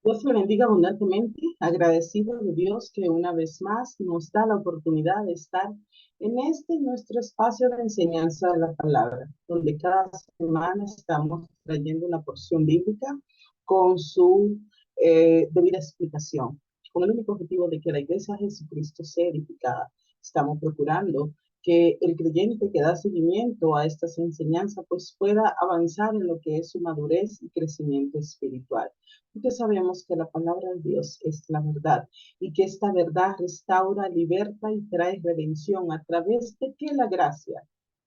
Dios le bendiga abundantemente, agradecido de Dios que una vez más nos da la oportunidad de estar en este nuestro espacio de enseñanza de la palabra, donde cada semana estamos trayendo una porción bíblica con su debida explicación, con el único objetivo de que la Iglesia de Jesucristo sea edificada. Estamos procurando que el creyente que da seguimiento a estas enseñanzas pues pueda avanzar en lo que es su madurez y crecimiento espiritual, porque sabemos que la palabra de Dios es la verdad y que esta verdad restaura, liberta y trae redención a través de que la gracia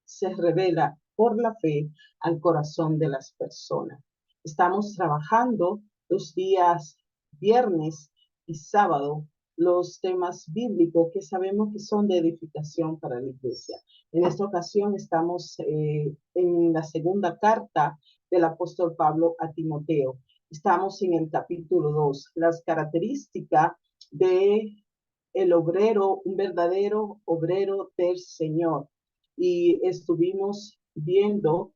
se revela por la fe al corazón de las personas. Estamos trabajando los días viernes y sábado los temas bíblicos que sabemos que son de edificación para la iglesia. En esta ocasión estamos en la segunda carta del apóstol Pablo a Timoteo. Estamos en el capítulo 2, las características de el obrero, un verdadero obrero del Señor. Y estuvimos viendo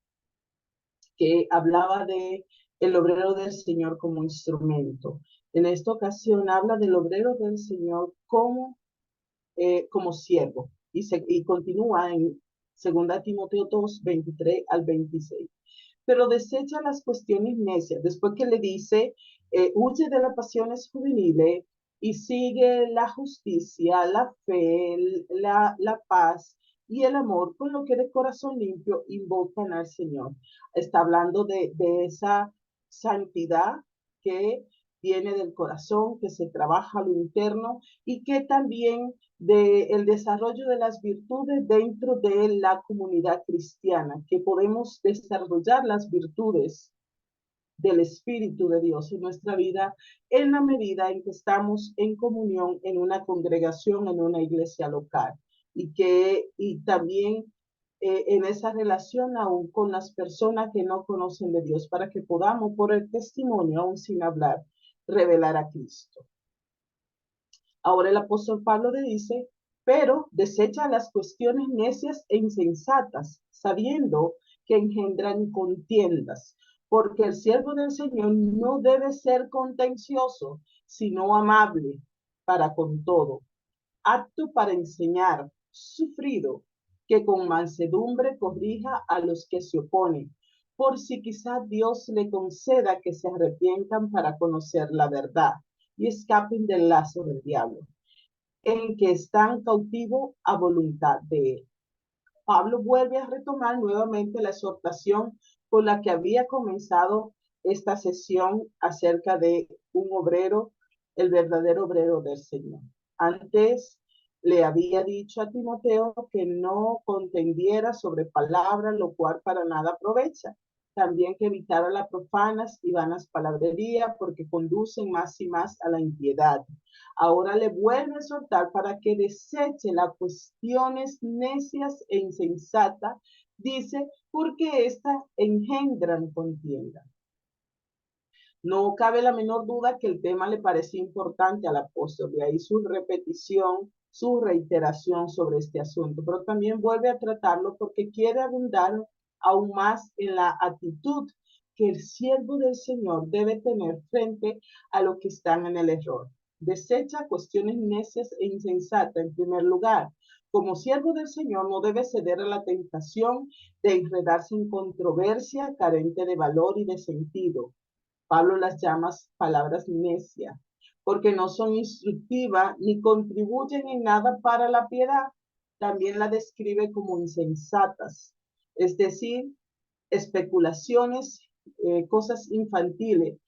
que hablaba de el obrero del Señor como instrumento. En esta ocasión habla del obrero del Señor como siervo. Y continúa en 2 Timoteo 2, 23 al 26. Pero desecha las cuestiones necias, después que le dice, huye de las pasiones juveniles y sigue la justicia, la fe, la paz y el amor, con lo que de corazón limpio invocan al Señor. Está hablando de esa santidad que viene del corazón, que se trabaja a lo interno y que también del desarrollo de las virtudes dentro de la comunidad cristiana, que podemos desarrollar las virtudes del Espíritu de Dios en nuestra vida en la medida en que estamos en comunión en una congregación, en una iglesia local, y también en esa relación aún con las personas que no conocen de Dios, para que podamos, por el testimonio, aún sin hablar, revelar a Cristo. Ahora el apóstol Pablo le dice, pero desecha las cuestiones necias e insensatas, sabiendo que engendran contiendas, porque el siervo del Señor no debe ser contencioso, sino amable para con todo, apto para enseñar, sufrido, que con mansedumbre corrija a los que se oponen, por si quizá Dios le conceda que se arrepientan para conocer la verdad y escapen del lazo del diablo, en que están cautivos a voluntad de él. Pablo vuelve a retomar nuevamente la exhortación con la que había comenzado esta sesión acerca de un obrero, el verdadero obrero del Señor. Antes le había dicho a Timoteo que no contendiera sobre palabras, lo cual para nada aprovecha. También que evitara las profanas y vanas palabrerías, porque conducen más y más a la impiedad. Ahora le vuelve a exhortar para que deseche las cuestiones necias e insensatas, dice, porque éstas engendran contienda. No cabe la menor duda que el tema le parecía importante al apóstol, de ahí su repetición, su reiteración sobre este asunto, pero también vuelve a tratarlo porque quiere abundar aún más en la actitud que el siervo del Señor debe tener frente a los que están en el error. Desecha cuestiones necias e insensatas en primer lugar. Como siervo del Señor no debe ceder a la tentación de enredarse en controversia carente de valor y de sentido. Pablo las llama palabras necias, porque no son instructivas ni contribuyen en nada para la piedad. También la describe como insensatas, es decir, especulaciones, cosas infantiles.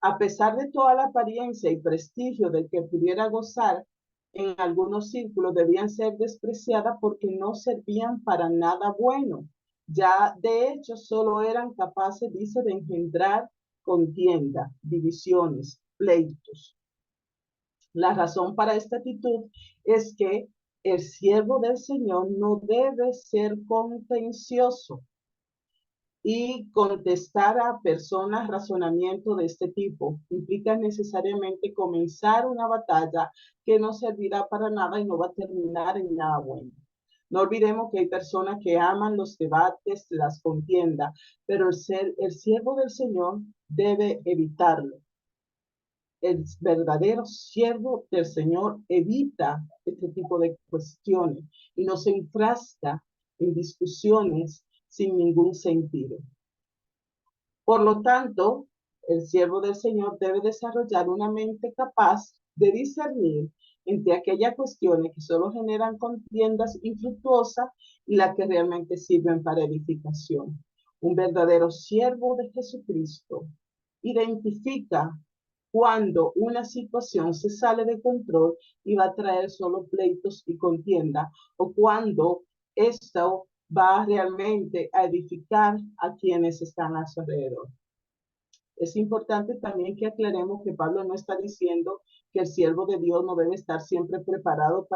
A pesar de toda la apariencia y prestigio del que pudiera gozar, en algunos círculos debían ser despreciadas porque no servían para nada bueno. Ya de hecho solo eran capaces, dice, de engendrar contienda, divisiones, pleitos. La razón para esta actitud es que el siervo del Señor no debe ser contencioso, y contestar a personas razonamiento de este tipo implica necesariamente comenzar una batalla que no servirá para nada y no va a terminar en nada bueno. No olvidemos que hay personas que aman los debates, las contiendas, pero el siervo del Señor debe evitarlo. El verdadero siervo del Señor evita este tipo de cuestiones y no se enfrasca en discusiones sin ningún sentido. Por lo tanto, el siervo del Señor debe desarrollar una mente capaz de discernir entre aquellas cuestiones que solo generan contiendas infructuosas y las que realmente sirven para edificación. Un verdadero siervo de Jesucristo identifica cuando una situación se sale de control y va a traer solo pleitos y contienda, o cuando esto va realmente a edificar a quienes están a su alrededor. Es importante también que aclaremos que Pablo no está diciendo que el siervo de Dios no debe estar siempre preparado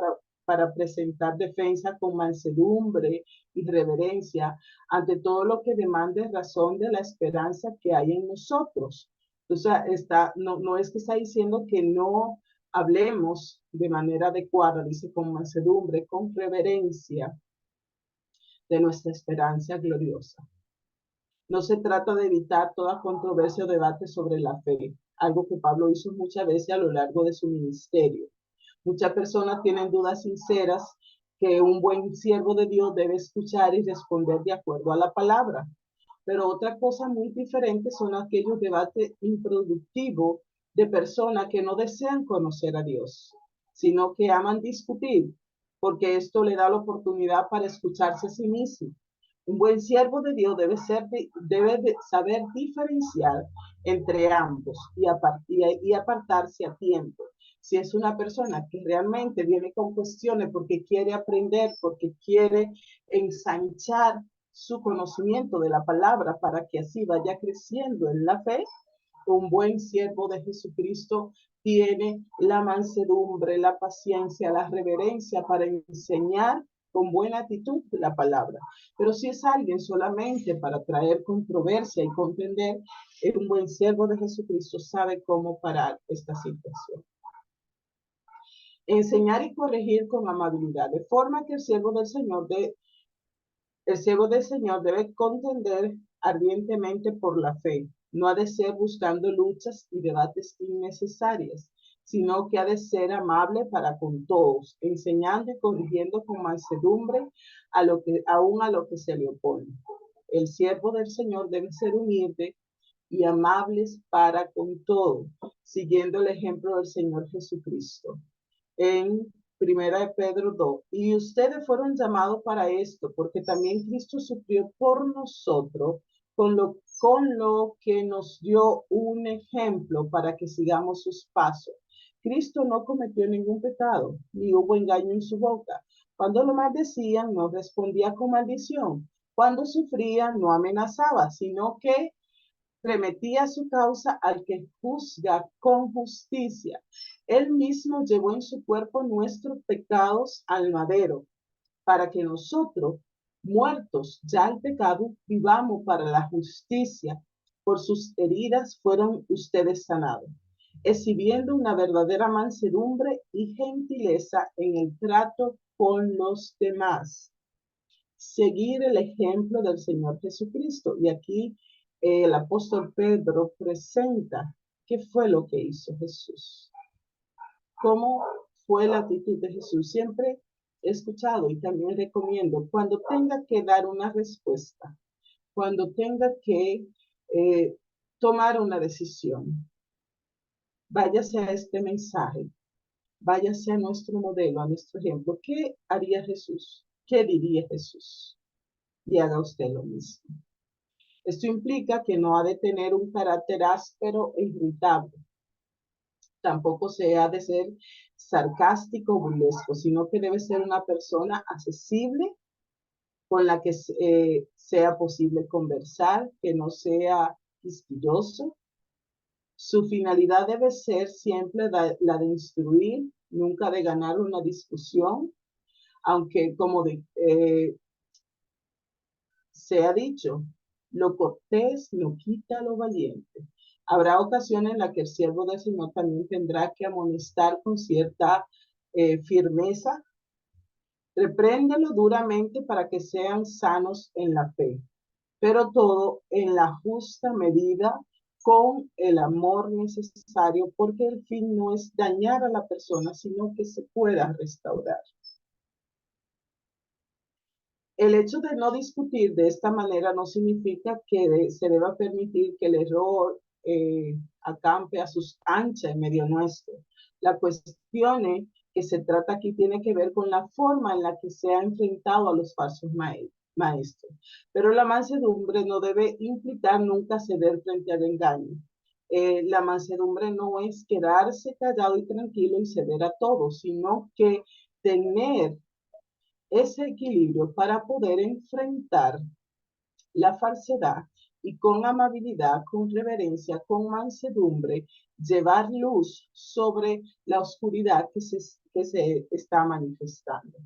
para presentar defensa con mansedumbre y reverencia ante todo lo que demande razón de la esperanza que hay en nosotros. O sea, no es que está diciendo que no hablemos de manera adecuada, dice con mansedumbre, con reverencia de nuestra esperanza gloriosa. No se trata de evitar toda controversia o debate sobre la fe, algo que Pablo hizo muchas veces a lo largo de su ministerio. Muchas personas tienen dudas sinceras que un buen siervo de Dios debe escuchar y responder de acuerdo a la palabra. Pero otra cosa muy diferente son aquellos debates improductivos de personas que no desean conocer a Dios, sino que aman discutir, porque esto le da la oportunidad para escucharse a sí mismo. Un buen siervo de Dios debe saber diferenciar entre ambos y apartarse a tiempo. Si es una persona que realmente viene con cuestiones porque quiere aprender, porque quiere ensanchar su conocimiento de la palabra para que así vaya creciendo en la fe, un buen siervo de Jesucristo tiene la mansedumbre, la paciencia, la reverencia para enseñar con buena actitud la palabra. Pero si es alguien solamente para traer controversia y contender, un buen siervo de Jesucristo sabe cómo parar esta situación. Enseñar y corregir con amabilidad, de forma que el siervo del Señor debe contender ardientemente por la fe. No ha de ser buscando luchas y debates innecesarias, sino que ha de ser amable para con todos, enseñando y corrigiendo con mansedumbre aún a lo que se le opone. El siervo del Señor debe ser humilde y amables para con todo, siguiendo el ejemplo del Señor Jesucristo. En Primera de Pedro 2, y ustedes fueron llamados para esto, porque también Cristo sufrió por nosotros, con lo que nos dio un ejemplo para que sigamos sus pasos. Cristo no cometió ningún pecado, ni hubo engaño en su boca. Cuando lo maldecían, no respondía con maldición. Cuando sufría, no amenazaba, sino que remetía su causa al que juzga con justicia. Él mismo llevó en su cuerpo nuestros pecados al madero, para que nosotros, muertos ya al pecado, vivamos para la justicia. Por sus heridas fueron ustedes sanados, exhibiendo una verdadera mansedumbre y gentileza en el trato con los demás. Seguir el ejemplo del Señor Jesucristo. Y aquí el apóstol Pedro presenta qué fue lo que hizo Jesús. ¿Cómo fue la actitud de Jesús? Siempre he escuchado y también recomiendo, cuando tenga que dar una respuesta, cuando tenga que tomar una decisión, váyase a este mensaje, váyase a nuestro modelo, a nuestro ejemplo. ¿Qué haría Jesús? ¿Qué diría Jesús? Y haga usted lo mismo. Esto implica que no ha de tener un carácter áspero e irritable. Tampoco se ha de ser sarcástico o burlesco, sino que debe ser una persona accesible con la que sea posible conversar, que no sea quisquilloso. Su finalidad debe ser siempre la de instruir, nunca de ganar una discusión, aunque como se ha dicho, lo cortés no quita lo valiente. Habrá ocasiones en las que el siervo del Señor también tendrá que amonestar con cierta firmeza. Repréndelo duramente para que sean sanos en la fe, pero todo en la justa medida, con el amor necesario, porque el fin no es dañar a la persona, sino que se pueda restaurar. El hecho de no discutir de esta manera no significa que se deba permitir que el error acampe a sus anchas en medio nuestro. La cuestión que se trata aquí tiene que ver con la forma en la que se ha enfrentado a los falsos maestros. Pero la mansedumbre no debe implicar nunca ceder frente al engaño. La mansedumbre no es quedarse callado y tranquilo y ceder a todo, sino que tener ese equilibrio para poder enfrentar la falsedad y con amabilidad, con reverencia, con mansedumbre, llevar luz sobre la oscuridad que se está manifestando.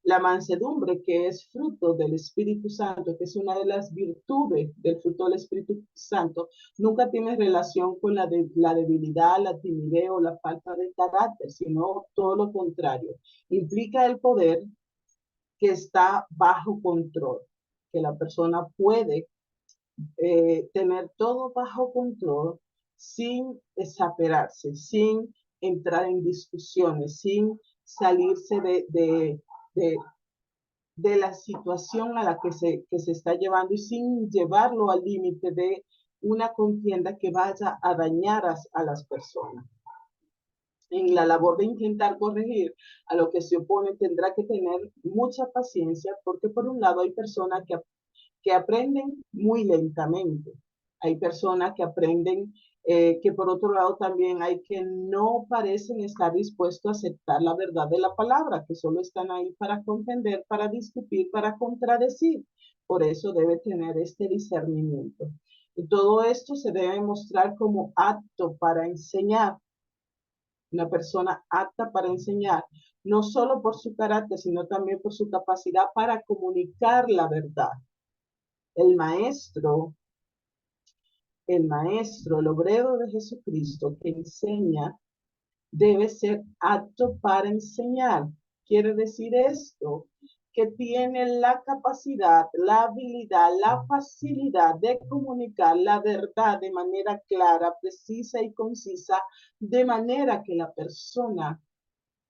La mansedumbre, que es fruto del Espíritu Santo, que es una de las virtudes del fruto del Espíritu Santo, nunca tiene relación con la debilidad, la timidez o la falta de carácter, sino todo lo contrario. Implica el poder que está bajo control, que la persona puede tener todo bajo control sin desaperarse, sin entrar en discusiones, sin salirse de, de la situación a la que se está llevando y sin llevarlo al límite de una contienda que vaya a dañar a las personas. En la labor de intentar corregir a lo que se opone, tendrá que tener mucha paciencia, porque por un lado hay personas que aprenden muy lentamente. Hay personas que aprenden que por otro lado también hay que no parecen estar dispuestos a aceptar la verdad de la palabra, que solo están ahí para contender, para discutir, para contradecir. Por eso debe tener este discernimiento. Y todo esto se debe mostrar como apto para enseñar, una persona apta para enseñar, no solo por su carácter, sino también por su capacidad para comunicar la verdad. El maestro, el obrero de Jesucristo que enseña, debe ser apto para enseñar. Quiere decir esto, que tiene la capacidad, la habilidad, la facilidad de comunicar la verdad de manera clara, precisa y concisa, de manera que la persona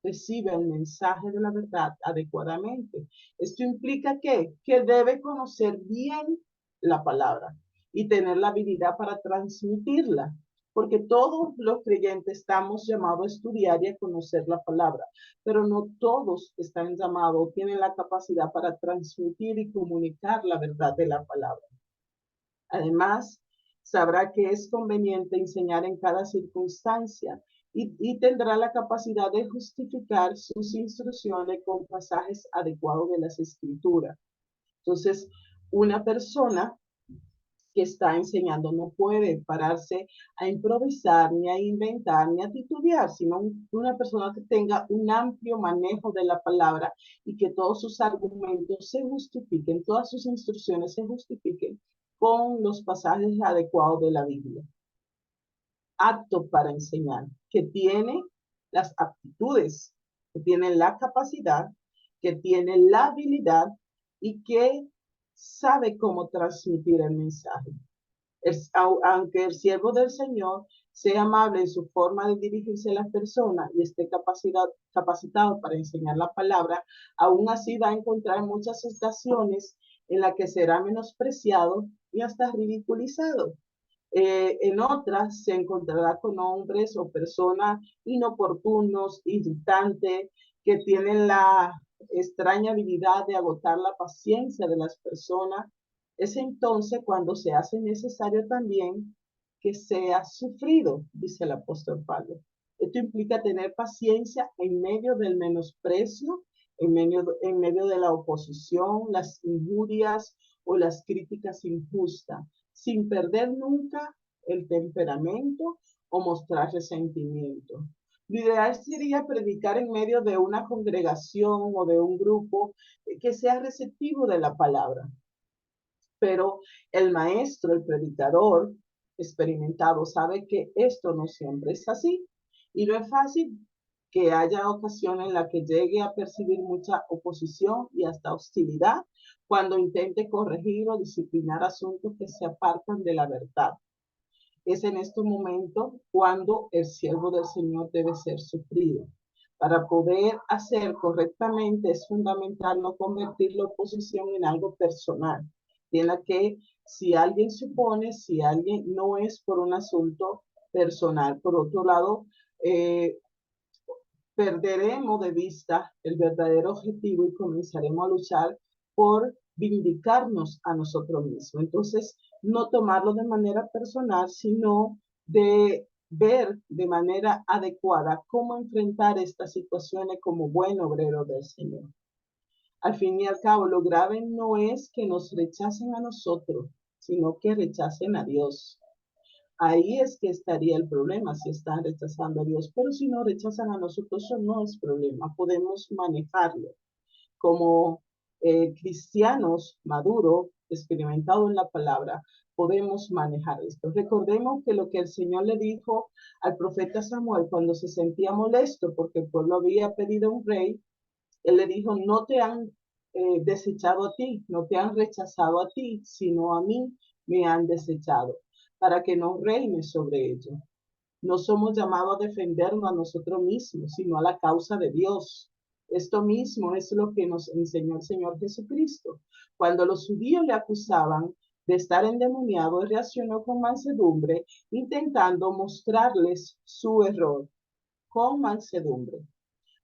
recibe el mensaje de la verdad adecuadamente. Esto implica que debe conocer bien la palabra y tener la habilidad para transmitirla, porque todos los creyentes estamos llamados a estudiar y a conocer la palabra, pero no todos están llamados, tienen la capacidad para transmitir y comunicar la verdad de la palabra. Además, sabrá que es conveniente enseñar en cada circunstancia y tendrá la capacidad de justificar sus instrucciones con pasajes adecuados de las escrituras. Entonces, una persona que está enseñando no puede pararse a improvisar, ni a inventar, ni a titubear, sino una persona que tenga un amplio manejo de la palabra y que todos sus argumentos se justifiquen, todas sus instrucciones se justifiquen con los pasajes adecuados de la Biblia. Apto para enseñar, que tiene las aptitudes, que tiene la capacidad, que tiene la habilidad y que sabe cómo transmitir el mensaje. Aunque el siervo del Señor sea amable en su forma de dirigirse a las personas y esté capacitado para enseñar la palabra, aún así va a encontrar muchas ocasiones en las que será menospreciado y hasta ridiculizado. En otras se encontrará con hombres o personas inoportunos, irritantes, que tienen la extraña habilidad de agotar la paciencia de las personas. Es entonces cuando se hace necesario también que sea sufrido, dice el apóstol Pablo. Esto implica tener paciencia en medio del menosprecio, en medio de la oposición, las injurias o las críticas injustas, sin perder nunca el temperamento o mostrar resentimiento. Lo ideal sería predicar en medio de una congregación o de un grupo que sea receptivo de la palabra. Pero el maestro, el predicador experimentado, sabe que esto no siempre es así. Y no es fácil, que haya ocasiones en las que llegue a percibir mucha oposición y hasta hostilidad cuando intente corregir o disciplinar asuntos que se apartan de la verdad. Es en este momento cuando el siervo del Señor debe ser sufrido. Para poder hacer correctamente es fundamental no convertir la oposición en algo personal. Tiene que, si alguien supone, si alguien no es por un asunto personal. Por otro lado, perderemos de vista el verdadero objetivo y comenzaremos a luchar por vindicarnos a nosotros mismos. Entonces, no tomarlo de manera personal, sino de ver de manera adecuada cómo enfrentar estas situaciones como buen obrero del Señor. Al fin y al cabo, lo grave no es que nos rechacen a nosotros, sino que rechacen a Dios. Ahí es que estaría el problema, si están rechazando a Dios. Pero si no rechazan a nosotros, eso no es problema. Podemos manejarlo. Como cristianos maduros, experimentados en la palabra, podemos manejar esto. Recordemos que lo que el Señor le dijo al profeta Samuel cuando se sentía molesto porque el pueblo había pedido un rey, él le dijo, no te han desechado a ti, no te han rechazado a ti, sino a mí me han desechado, para que no reine sobre ellos. No somos llamados a defendernos a nosotros mismos, sino a la causa de Dios. Esto mismo es lo que nos enseñó el Señor Jesucristo. Cuando los judíos le acusaban de estar endemoniado, él reaccionó con mansedumbre, intentando mostrarles su error con mansedumbre.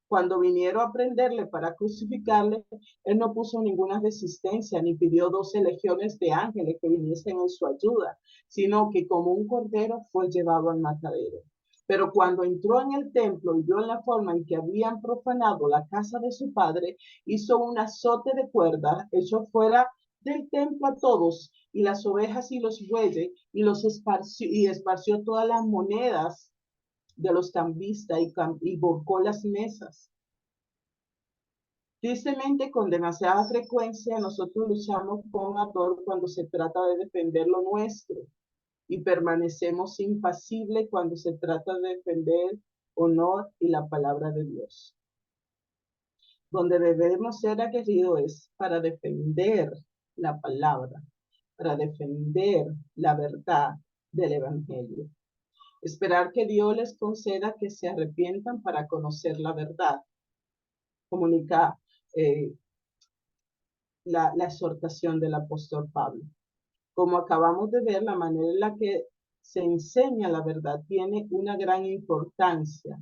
Cuando vinieron a prenderle para crucificarle, él no puso ninguna resistencia ni pidió 12 legiones de ángeles que viniesen en su ayuda, sino que como un cordero fue llevado al matadero. Pero cuando entró en el templo y vio la forma en que habían profanado la casa de su padre, hizo un azote de cuerda, echó fuera del templo a todos, y las ovejas y los bueyes, y esparció todas las monedas de los cambistas y volcó las mesas. Tristemente, con demasiada frecuencia, nosotros luchamos con ardor cuando se trata de defender lo nuestro y permanecemos impasibles cuando se trata de defender honor y la palabra de Dios. Donde debemos ser aguerridos es para defender la palabra, para defender la verdad del Evangelio. Esperar que Dios les conceda que se arrepientan para conocer la verdad. Comunica la exhortación del apóstol Pablo. Como acabamos de ver, la manera en la que se enseña la verdad tiene una gran importancia,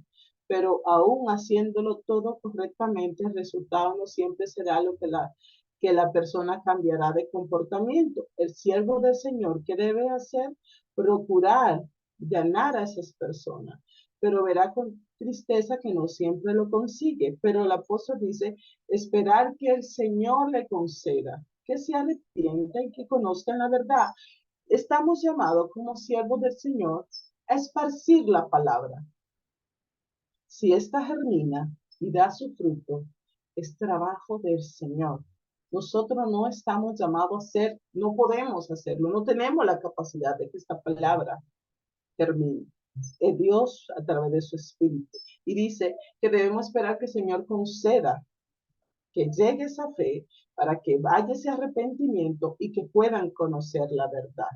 pero aún haciéndolo todo correctamente, el resultado no siempre será lo que la persona cambiará de comportamiento. El siervo del Señor, ¿qué debe hacer? Procurar ganar a esas personas, pero verá con tristeza que no siempre lo consigue. Pero el apóstol dice, esperar que el Señor le conceda que se arrepienta y que conozcan la verdad. Estamos llamados como siervos del Señor a esparcir la palabra. Si esta germina y da su fruto, es trabajo del Señor. Nosotros no estamos llamados a hacer, no podemos hacerlo, no tenemos la capacidad de que esta palabra termine. Es Dios a través de su Espíritu. Y dice que debemos esperar que el Señor conceda que llegue esa fe para que vaya ese arrepentimiento y que puedan conocer la verdad.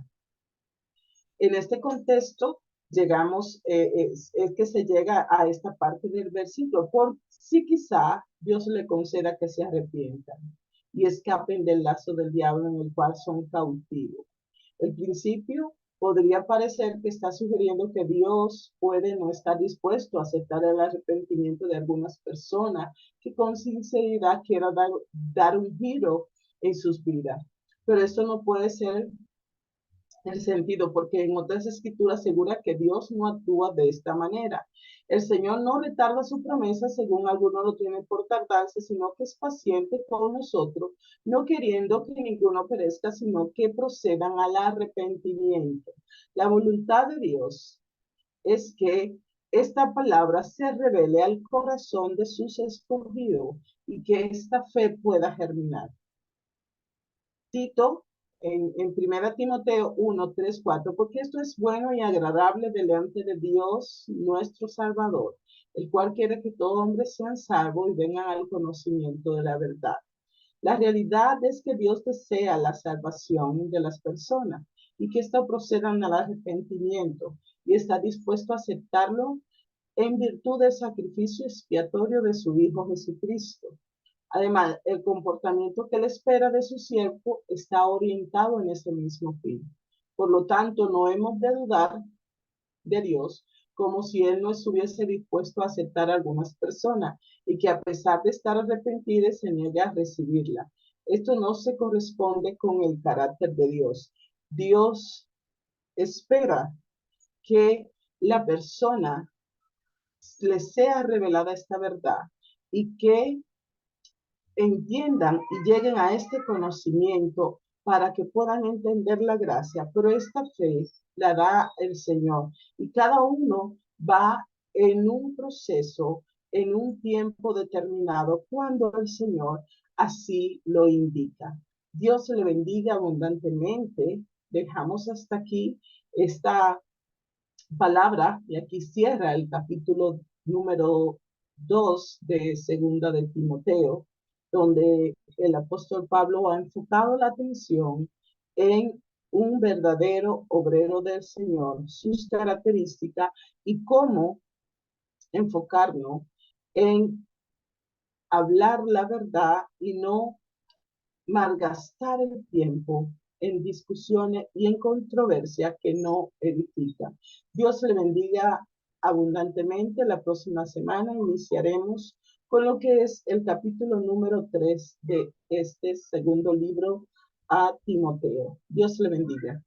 En este contexto, llegamos, es que se llega a esta parte del versículo, por si quizá Dios le conceda que se arrepientan y escapen del lazo del diablo en el cual son cautivos. El principio podría parecer que está sugiriendo que Dios puede no estar dispuesto a aceptar el arrepentimiento de algunas personas que con sinceridad quieran dar un giro en sus vidas. Pero esto no puede ser el sentido, porque en otras escrituras asegura que Dios no actúa de esta manera. El Señor no retarda su promesa según algunos lo tienen por tardarse, sino que es paciente con nosotros, no queriendo que ninguno perezca, sino que procedan al arrepentimiento. La voluntad de Dios es que esta palabra se revele al corazón de sus escogidos y que esta fe pueda germinar. Tito en 1 Timoteo 1, 3, 4, porque esto es bueno y agradable delante de Dios nuestro Salvador, el cual quiere que todo hombre sea salvo y venga al conocimiento de la verdad. La realidad es que Dios desea la salvación de las personas. y que ésta procedan al arrepentimiento y está dispuesto a aceptarlo en virtud del sacrificio expiatorio de su Hijo Jesucristo. Además, el comportamiento que él espera de su siervo está orientado en ese mismo fin. Por lo tanto, no hemos de dudar de Dios como si él no estuviese dispuesto a aceptar a algunas personas y que a pesar de estar arrepentidas se niega a recibirla. Esto no se corresponde con el carácter de Dios. Dios espera que la persona le sea revelada esta verdad y que entiendan y lleguen a este conocimiento para que puedan entender la gracia, pero esta fe la da el Señor y cada uno va en un proceso, en un tiempo determinado, cuando el Señor así lo indica. Dios le bendiga abundantemente. Dejamos hasta aquí esta palabra y aquí cierra el capítulo número 2 de Segunda de Timoteo, donde el apóstol Pablo ha enfocado la atención en un verdadero obrero del Señor, sus características y cómo enfocarnos en hablar la verdad y no malgastar el tiempo en discusiones y en controversia que no edifican. Dios le bendiga abundantemente. La próxima semana iniciaremos con lo que es el capítulo número 3 de este segundo libro a Timoteo. Dios le bendiga.